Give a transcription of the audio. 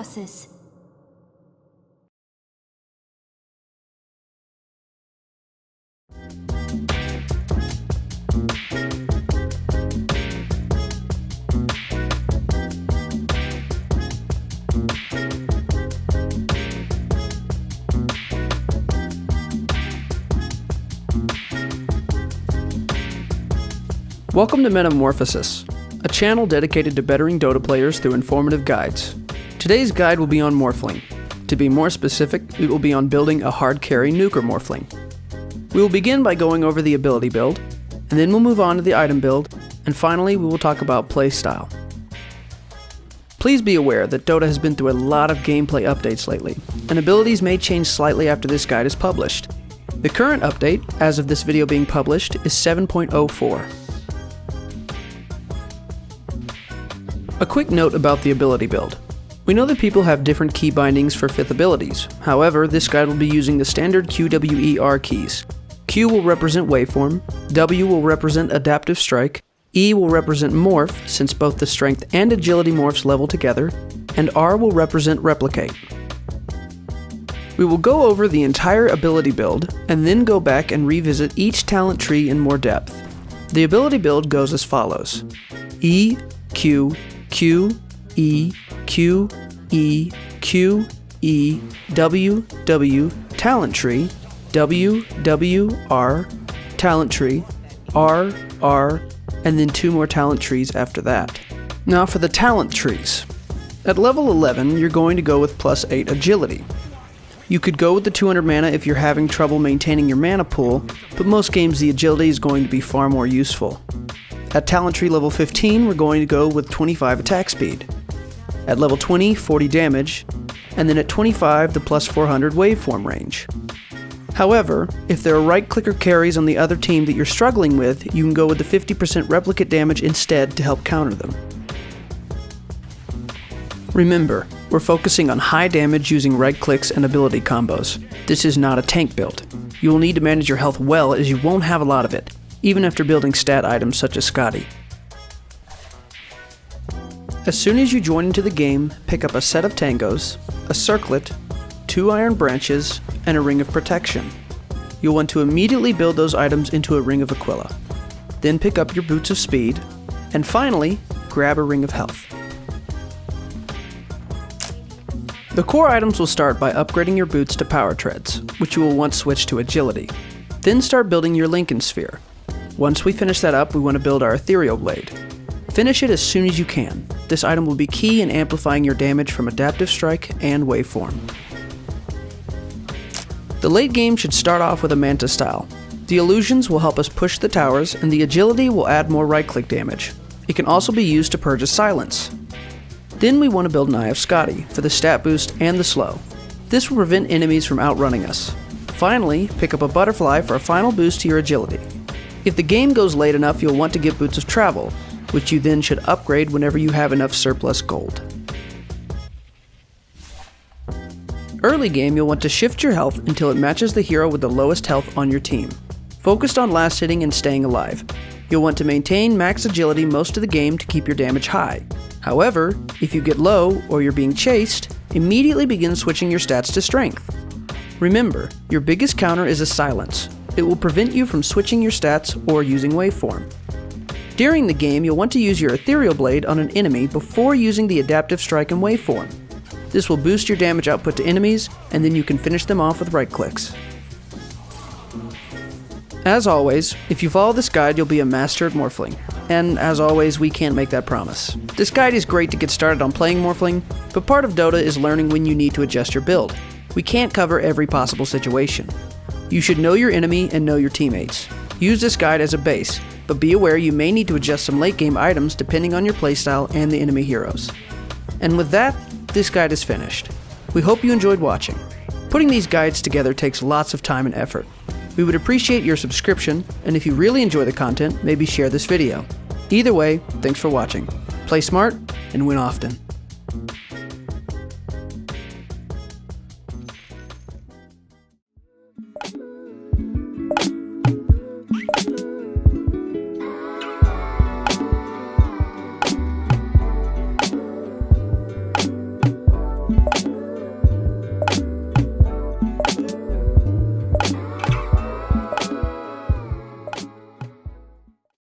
META-MORPHOSIS. Welcome to META-MORPHOSIS, a channel dedicated to bettering Dota players through informative guides. Today's guide will be on Morphling. To be more specific, it will be on building a hard carry nuker Morphling. We will begin by going over the ability build, and then we'll move on to the item build, and finally we will talk about playstyle. Please be aware that Dota has been through a lot of gameplay updates lately, and abilities may change slightly after this guide is published. The current update, as of this video being published, is 7.04. A quick note about the ability build. We know that people have different key bindings for 5th abilities, however, this guide will be using the standard QWER keys. Q will represent waveform, W will represent adaptive strike, E will represent morph, since both the strength and agility morphs level together, and R will represent replicate. We will go over the entire ability build, and then go back and revisit each talent tree in more depth. The ability build goes as follows: E, Q, Q, E, Q, E, Q, E, W, W, talent tree, W, W, R, talent tree, R, R, and then 2 more talent trees after that. Now for the talent trees. At level 11, you're going to go with +8 agility. You could go with the 200 mana if you're having trouble maintaining your mana pool, but most games the agility is going to be far more useful. At talent tree level 15, we're going to go with 25 attack speed. At level 20, 40 damage, and then at 25, the +400 waveform range. However, if there are right-clicker carries on the other team that you're struggling with, you can go with the 50% replicate damage instead to help counter them. Remember, we're focusing on high damage using right clicks and ability combos. This is not a tank build. You will need to manage your health well, as you won't have a lot of it, even after building stat items such as Scotty. As soon as you join into the game, pick up a set of tangos, a circlet, 2 iron branches, and a ring of protection. You'll want to immediately build those items into a ring of Aquila. Then pick up your boots of speed, and finally, grab a ring of health. The core items will start by upgrading your boots to power treads, which you will want switch to agility. Then start building your Lincoln sphere. Once we finish that up, we want to build our ethereal blade. Finish it as soon as you can. This item will be key in amplifying your damage from adaptive strike and waveform. The late game should start off with a manta style. The illusions will help us push the towers, and the agility will add more right click damage. It can also be used to purge a silence. Then we want to build an Eye of Scotty for the stat boost and the slow. This will prevent enemies from outrunning us. Finally, pick up a butterfly for a final boost to your agility. If the game goes late enough, you'll want to get Boots of Travel, which you then should upgrade whenever you have enough surplus gold. Early game, you'll want to shift your health until it matches the hero with the lowest health on your team. Focused on last hitting and staying alive. You'll want to maintain max agility most of the game to keep your damage high. However, if you get low or you're being chased, immediately begin switching your stats to strength. Remember, your biggest counter is a silence. It will prevent you from switching your stats or using waveform. During the game, you'll want to use your ethereal blade on an enemy before using the adaptive strike and waveform. This will boost your damage output to enemies, and then you can finish them off with right clicks. As always, if you follow this guide, you'll be a master at Morphling. And as always, we can't make that promise. This guide is great to get started on playing Morphling, but part of Dota is learning when you need to adjust your build. We can't cover every possible situation. You should know your enemy and know your teammates. Use this guide as a base, but be aware you may need to adjust some late game items depending on your playstyle and the enemy heroes. And with that, this guide is finished. We hope you enjoyed watching. Putting these guides together takes lots of time and effort. We would appreciate your subscription, and if you really enjoy the content, maybe share this video. Either way, thanks for watching. Play smart and win often.